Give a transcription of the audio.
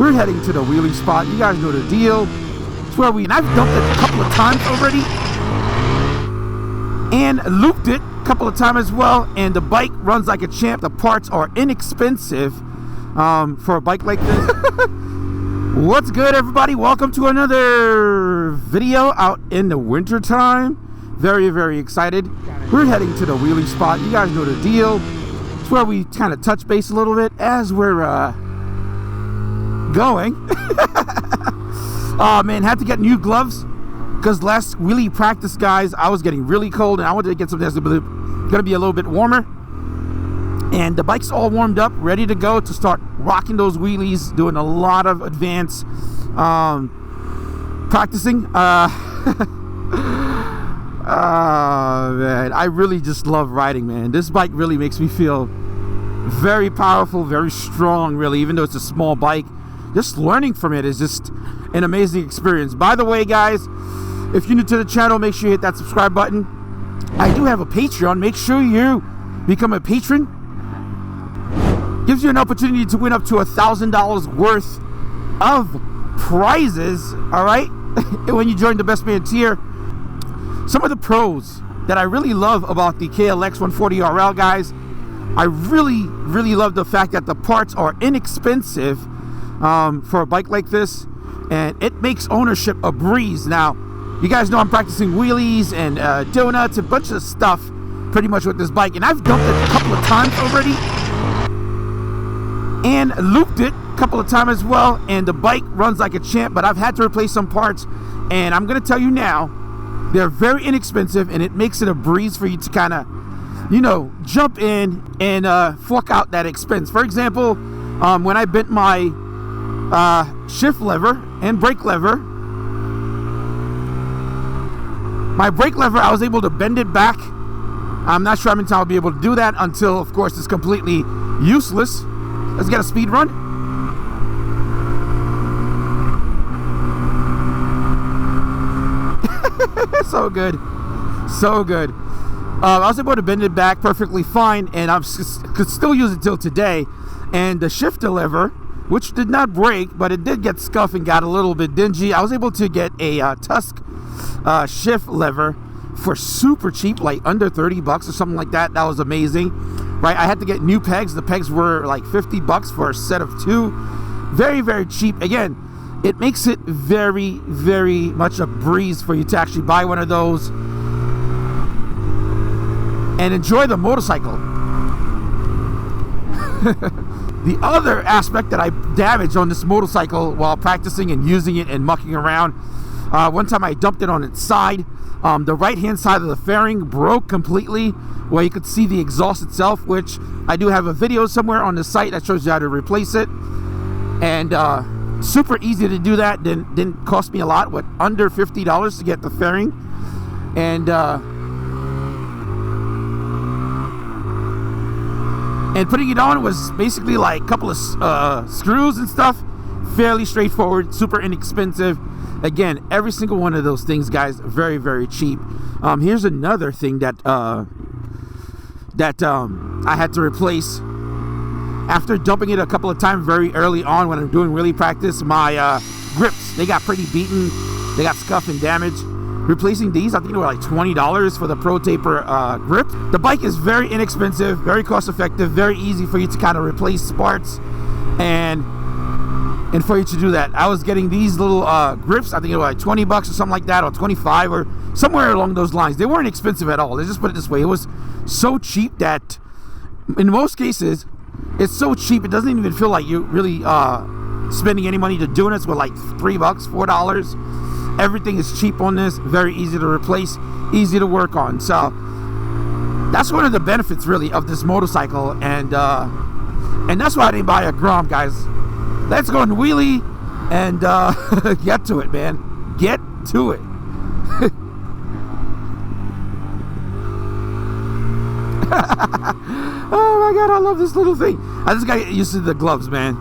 We're heading to the wheelie spot. You guys know the deal. It's where and I've dumped it a couple of times already and looped it a couple of times as well, and the bike runs like a champ. The parts are inexpensive for a bike like this. What's good, everybody? Welcome to another video out in the winter time. Very excited. We're heading to the wheelie spot. You guys know the deal. It's where we kind of touch base a little bit as we're going. Oh man, had to get new gloves because last wheelie practice, guys, I was getting really cold and I wanted to get something that's gonna be a little bit warmer. And the bike's all warmed up, ready to go to start rocking those wheelies, doing a lot of advanced practicing. Man, I really just love riding, man. This bike really makes me feel very powerful, very strong, really, even though it's a small bike. Just learning from it is just an amazing experience. By the way, guys, if you're new to the channel, make sure you hit that subscribe button. I do have a Patreon. Make sure you become a patron. Gives you an opportunity to win up to $1,000 worth of prizes, all right? When you join the Best Man tier. Some of the pros that I really love about the KLX 140RL, guys, I really love the fact that the parts are inexpensive for a bike like this, and it makes ownership a breeze. Now, you guys know I'm practicing wheelies and donuts, a bunch of stuff pretty much with this bike, and I've dumped it a couple of times already and looped it a couple of times as well, and the bike runs like a champ, but I've had to replace some parts, and I'm gonna tell you now, they're very inexpensive, and it makes it a breeze for you to kind of, you know, jump in and fork out that expense. For example, when I bent my shift lever and brake lever, my brake lever, I was able to bend it back. I'm not sure how many times I'll be able to do that until, of course, it's completely useless. Let's get a speed run. So good, so good. I was able to bend it back perfectly fine, and I could still use it till today. And the shifter lever, which did not break, but it did get scuffed and got a little bit dingy, I was able to get a Tusk shift lever for super cheap, like under 30 bucks or something like that. That was amazing, right? I had to get new pegs. The pegs were like 50 bucks for a set of two. Very cheap. Again, it makes it very much a breeze for you to actually buy one of those and enjoy the motorcycle. The other aspect that I damaged on this motorcycle while practicing and using it and mucking around, one time I dumped it on its side. The right hand side of the fairing broke completely, where you could see the exhaust itself, which I do have a video somewhere on the site that shows you how to replace it. And super easy to do that. Didn't cost me a lot, what, under $50 to get the fairing. And putting it on was basically like a couple of screws and stuff. Fairly straightforward, super inexpensive. Again, every single one of those things, guys, very cheap. Here's another thing that I had to replace after dumping it a couple of times very early on when I'm doing wheelie practice. My grips, they got pretty beaten. They got scuffed and damaged. Replacing these, I think they were like $20 for the Pro Taper grip. The bike is very inexpensive, very cost effective, very easy for you to kind of replace parts and for you to do that. I was getting these little grips, I think they were like 20 bucks or something like that, or 25 or somewhere along those lines. They weren't expensive at all. Let's just put it this way. It was so cheap that in most cases, it's so cheap it doesn't even feel like you're really spending any money to doing this with like $3, $4. Everything is cheap on this, very easy to replace, easy to work on. So that's one of the benefits really of this motorcycle, and that's why I didn't buy a Grom, guys. Let's go and wheelie and get to it, man. Get to it. Oh my God, I love this little thing. I just gotta get used to the gloves, man.